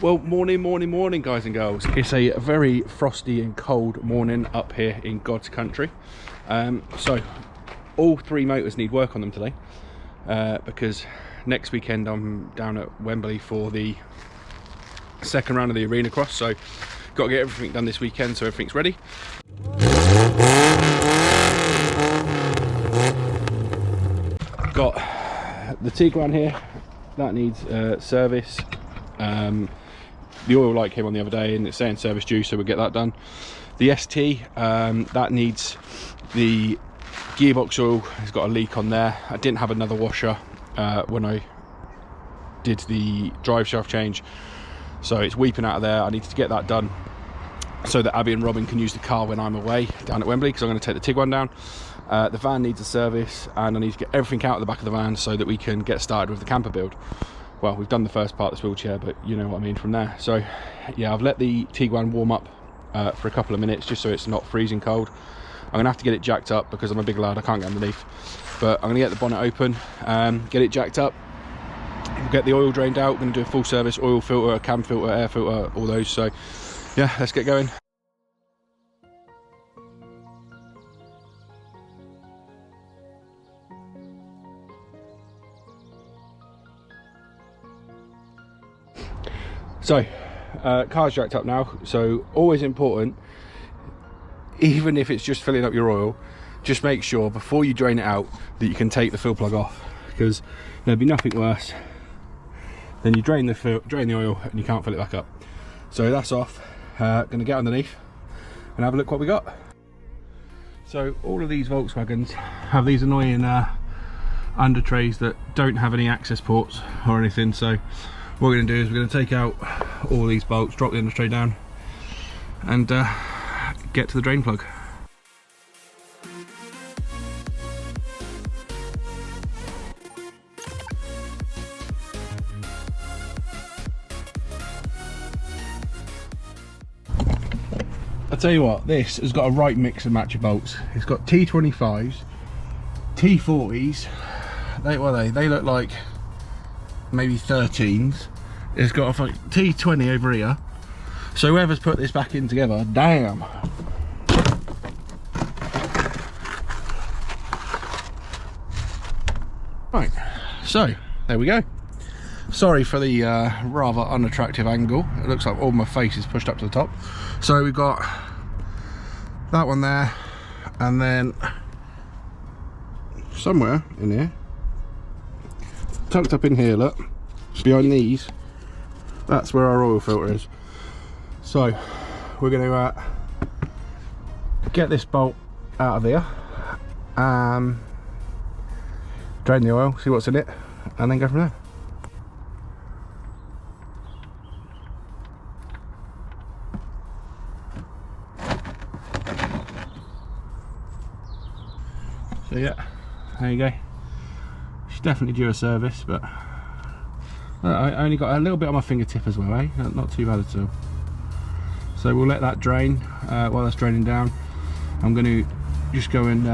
Well, morning guys and girls. It's a very frosty and cold morning up here in God's country. So all three motors need work on them today because next weekend I'm down at Wembley for the second round of the arena cross, so got to get everything done this weekend so everything's ready. Got the Tiguan here, that needs service. The oil light came on the other day and it's saying service due, so we'll get that done. The ST, that needs the gearbox oil, has got a leak on there. I didn't have another washer when I did the drive shaft change, so it's weeping out of there. I need to get that done so that Abby and Robin can use the car when I'm away down at Wembley, because I'm going to take the Tiguan down. The van needs a service and I need to get everything out of the back of the van so that we can get started with the camper build. Well, we've done the first part of this wheelchair, but you know what I mean from there. So yeah, I've let the Tiguan warm up for a couple of minutes just so it's not freezing cold. I'm gonna have to get it jacked up because I'm a big lad, I can't get underneath. But I'm gonna get the bonnet open, get it jacked up, we'll get the oil drained out. We're gonna do a full service, oil filter, cam filter, air filter, all those. So yeah, let's get going. So, car's jacked up now, so always important, even if it's just filling up your oil, just make sure before you drain it out that you can take the fill plug off, because there'd be nothing worse than you drain the oil and you can't fill it back up. So that's off. Gonna get underneath and have a look what we got. So all of these Volkswagens have these annoying under trays that don't have any access ports or anything, so what we're going to do is we're going to take out all these bolts, drop the under tray down and get to the drain plug. I'll tell you what, this has got a right mix and match of bolts. It's got T25s, T40s, they look like maybe 13s. It's got a T20 over here, so whoever's put this back in together, damn. Right, so there we go. Sorry for the rather unattractive angle. It looks like all my face is pushed up to the top. So we've got that one there, and then somewhere in here, tucked up in here, look, behind these, that's where our oil filter is. So we're going to get this bolt out of here, drain the oil, see what's in it, and then go from there. So yeah, there you go. She's definitely due a service, but I only got a little bit on my fingertip as well, eh? Not too bad at all. So we'll let that drain. While that's draining down, I'm going to just go and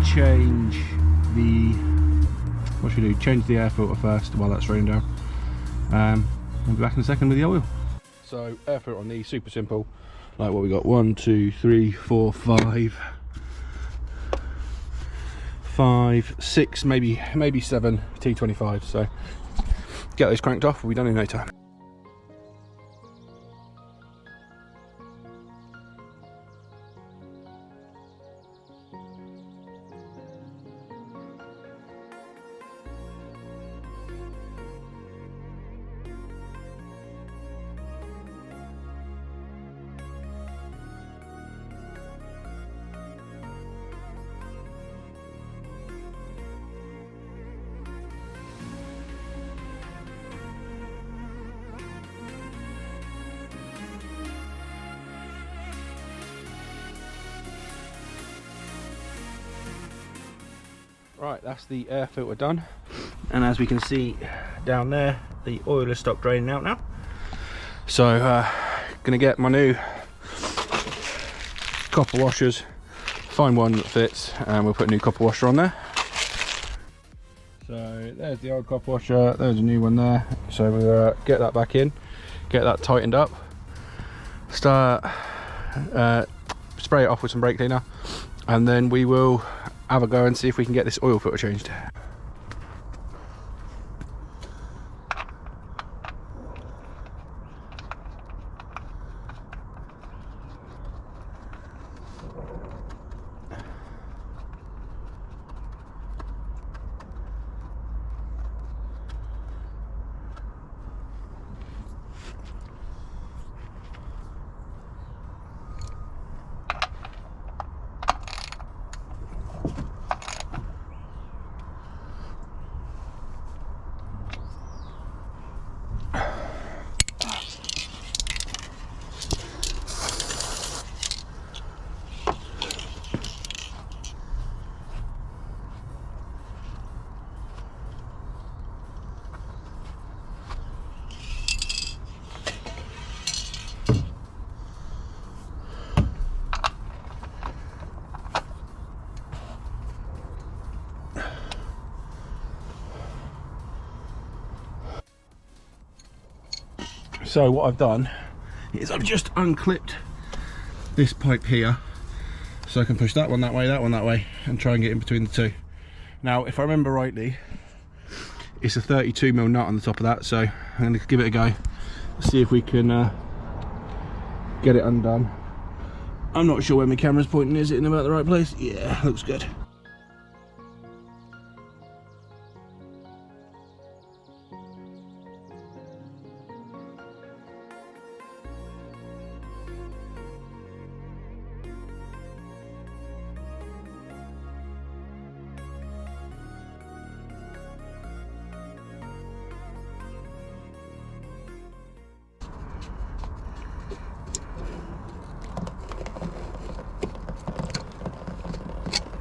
change the, what should we do? Change the air filter first while that's draining down. I'll be back in a second with the oil. So air filter on these, super simple. Like what we got, 1, 2, 3, 4, 5, 6, maybe 7 T25. So get those cranked off, we'll be done in no time. Right, that's the air filter done, and as we can see down there, the oil has stopped draining out now. So gonna get my new copper washers, find one that fits, and we'll put a new copper washer on there. So there's the old cop washer, there's a new one there. So we'll get that back in, get that tightened up, start spray it off with some brake cleaner, and then we will have a go and see if we can get this oil filter changed. So what I've done is I've just unclipped this pipe here, so I can push that one that way, and try and get in between the two. Now, if I remember rightly, it's a 32mm nut on the top of that, so I'm going to give it a go, see if we can get it undone. I'm not sure where my camera's pointing. Is it in about the right place? Yeah, looks good.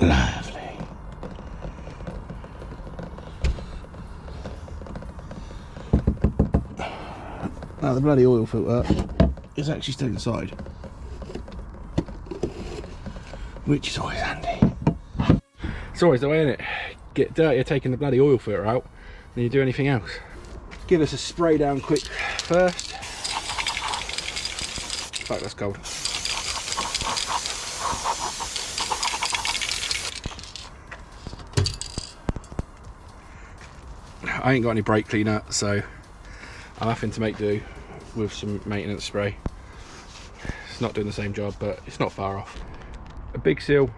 Lovely. Now the bloody oil filter is actually still inside, which is always handy. It's always the way, isn't it? Get dirtier taking the bloody oil filter out than you do anything else. Give us a spray down quick first. Fuck, that's cold. I ain't got any brake cleaner, so I'm having to make do with some maintenance spray. It's not doing the same job, but it's not far off. A big seal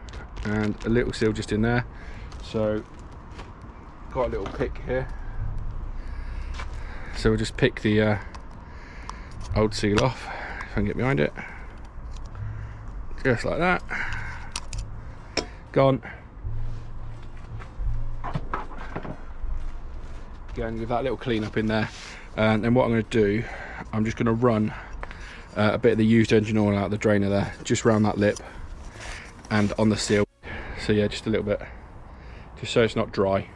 and a little seal just in there. So got a little pick here. So we'll just pick the old seal off, if I can get behind it. Just like that. Gone. And give that little clean up in there, and then what I'm going to do, I'm just going to run a bit of the used engine oil out the drainer there, just around that lip and on the seal. So yeah, just a little bit, just so it's not dry,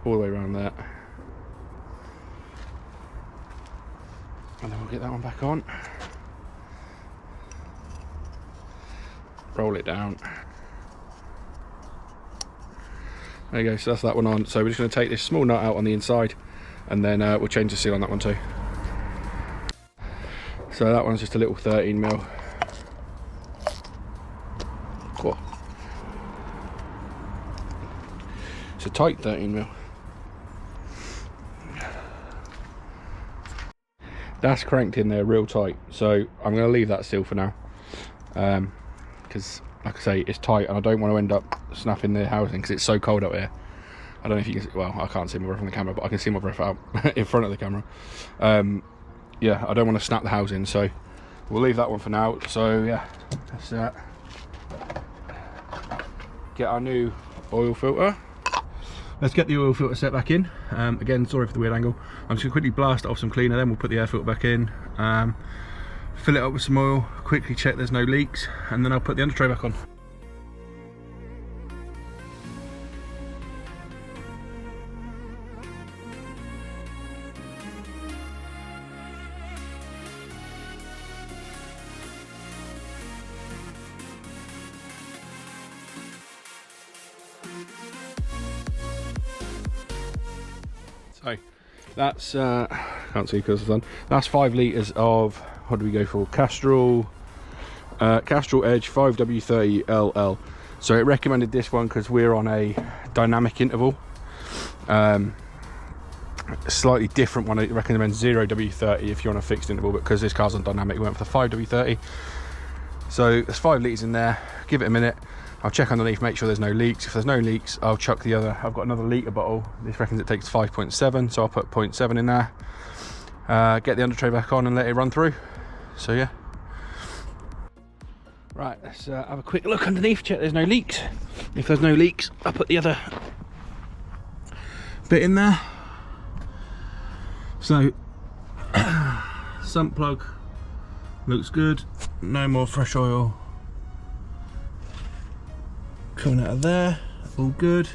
all the way around there, and then we'll get that one back on, roll it down. There you go, so that's that one on. So we're just going to take this small nut out on the inside, and then we'll change the seal on that one too. So that one's just a little 13mm. Cool. It's a tight 13mm. That's cranked in there real tight, so I'm going to leave that seal for now, because like I say, it's tight and I don't want to end up snapping the housing because it's so cold out here. I don't know if you can see, well, I can't see my breath on the camera, but I can see my breath out in front of the camera. Yeah, I don't want to snap the housing, so we'll leave that one for now. So yeah, let's get our new oil filter. Let's get the oil filter set back in. Again, sorry for the weird angle. I'm just going to quickly blast it off some cleaner, then we'll put the air filter back in. Fill it up with some oil, quickly check there's no leaks, and then I'll put the under tray back on. So that's can't see because it's on. That's 5 litres of, what do we go for? Castrol Edge 5W30 LL. So it recommended this one because we're on a dynamic interval. Slightly different one. It recommends 0W30 if you're on a fixed interval, but because this car's on dynamic, we went for the 5W30. So there's 5 litres in there. Give it a minute. I'll check underneath, make sure there's no leaks. If there's no leaks, I'll chuck the other. I've got another litre bottle. This reckons it takes 5.7, so I'll put 0.7 in there. Get the under tray back on and let it run through. So yeah. Right, let's have a quick look underneath, check there's no leaks. If there's no leaks, I'll put the other bit in there. So, sump plug looks good, no more fresh oil coming out of there, all good.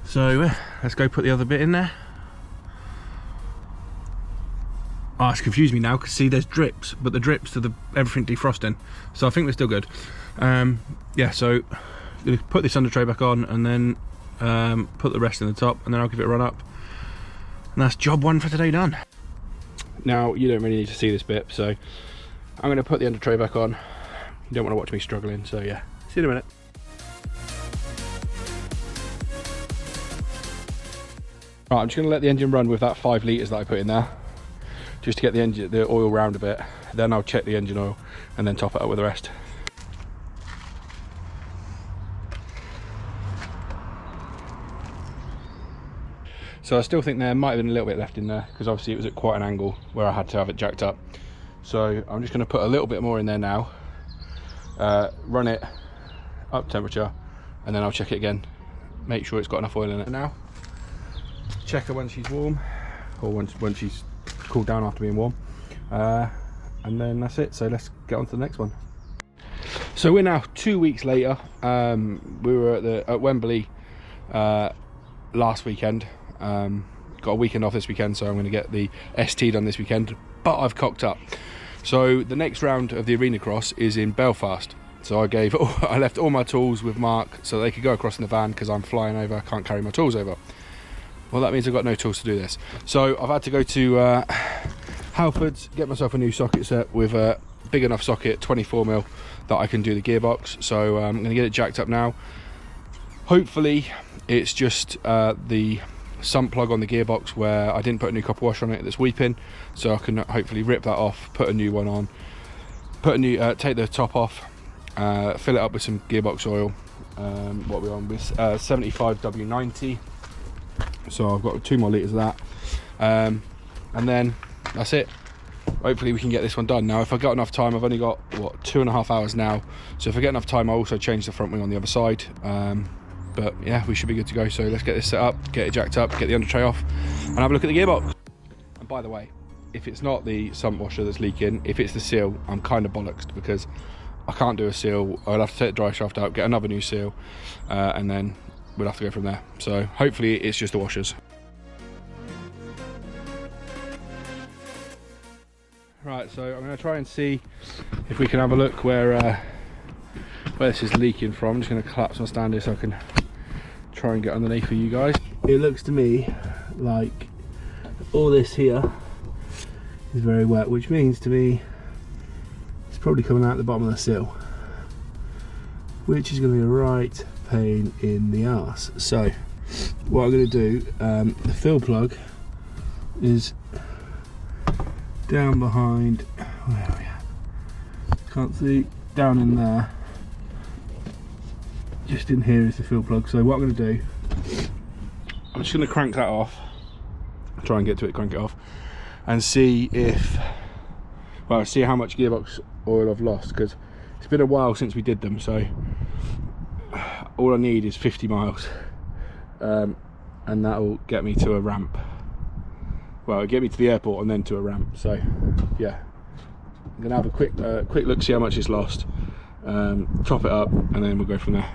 So let's go put the other bit in there. Oh, it's confused me now because see there's drips, but the drips to the everything defrosting, so I think we're still good. Yeah, so I'm gonna put this under tray back on and then put the rest in the top, and then I'll give it a run up, and that's job 1 for today done. Now you don't really need to see this bit, so I'm going to put the under tray back on. You don't want to watch me struggling, so yeah, see you in a minute. Right, I'm just going to let the engine run with that 5 litres that I put in there, just to get the oil round a bit. Then I'll check the engine oil and then top it up with the rest. So I still think there might have been a little bit left in there because obviously it was at quite an angle where I had to have it jacked up. So I'm just going to put a little bit more in there now, run it up temperature, and then I'll check it again, make sure it's got enough oil in it. Now check her when she's warm, or when she's cooled down after being warm, and then that's it. So let's get on to the next one. So we're now 2 weeks later. We were at Wembley last weekend. Got a weekend off this weekend, so I'm going to get the ST done this weekend, but I've cocked up. So the next round of the arena cross is in Belfast, so I left all my tools with Mark so they could go across in the van because I'm flying over, I can't carry my tools over. Well, that means I've got no tools to do this, so I've had to go to Halfords, get myself a new socket set with a big enough socket, 24mm, that I can do the gearbox. So I'm going to get it jacked up now. Hopefully it's just the sump plug on the gearbox where I didn't put a new copper washer on it that's weeping, so I can hopefully rip that off, put a new one on, take the top off, fill it up with some gearbox oil. What we're on with 75W90, so I've got 2 more litres of that, and then that's it. Hopefully we can get this one done. Now if I've got enough time, I've only got what, 2.5 hours now, so if I get enough time I'll also change the front wing on the other side. But yeah, we should be good to go. So let's get this set up, get it jacked up, get the under tray off, and have a look at the gearbox. And by the way, if it's not the sump washer that's leaking, if it's the seal, I'm kind of bollocksed because I can't do a seal. I'll have to take the dry shaft out, get another new seal, and then we'll have to go from there. So hopefully it's just the washers. Right, so I'm going to try and see if we can have a look where this is leaking from. I'm just going to collapse my stand here so I can try and get underneath for you guys. It looks to me like all this here is very wet, which means to me it's probably coming out the bottom of the seal, which is going to be a right pain in the arse. So what I'm going to do, the fill plug is down behind, where are we at? Can't see, down in there. Just in here is the fill plug. So what I'm going to do, I'm just going to crank that off, try and get to it, crank it off, and see if, well, see how much gearbox oil I've lost, because it's been a while since we did them. So all I need is 50 miles, and that will get me to a ramp. Well, it'll get me to the airport and then to a ramp. So yeah, I'm going to have a quick look, see how much it's lost, top it up, and then we'll go from there.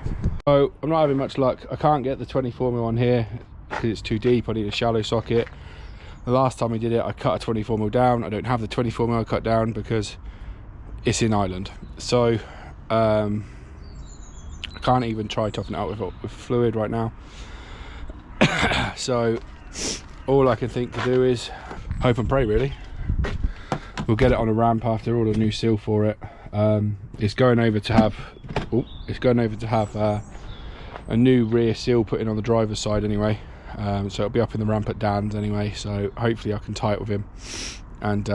So I'm not having much luck. I can't get the 24mm on here because it's too deep. I need a shallow socket. The last time we did it, I cut a 24mm down. I don't have the 24mm cut down because it's in Ireland. So I can't even try topping it out with fluid right now. So all I can think to do is hope and pray, really. We'll get it on a ramp after all the new seal for it. It's going over to have a new rear seal put in on the driver's side anyway. So it'll be up in the ramp at Dan's anyway, so hopefully I can tie it with him, and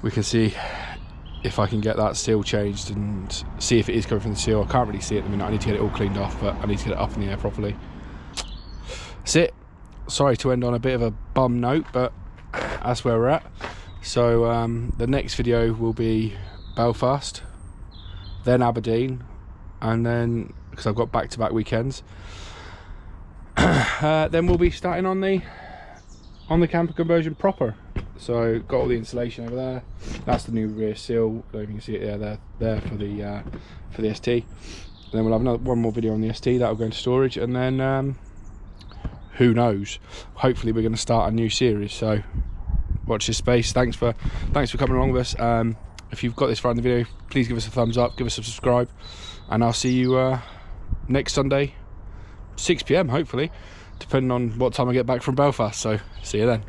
we can see if I can get that seal changed and see if it is coming from the seal. I can't really see it at the minute. I need to get it all cleaned off, but I need to get it up in the air properly. That's it. Sorry to end on a bit of a bum note, but that's where we're at. So the next video will be Belfast, then Aberdeen, and then, because I've got back-to-back weekends, then we'll be starting on the camper conversion proper. So got all the insulation over there. That's the new rear seal. I don't know if you can see it there for the ST. And then we'll have one more video on the ST that'll go into storage, and then who knows? Hopefully we're going to start a new series. So watch this space. Thanks for coming along with us. If you've got this far in the video, please give us a thumbs up, give us a subscribe, and I'll see you next Sunday, 6 PM hopefully, depending on what time I get back from Belfast. So see you then.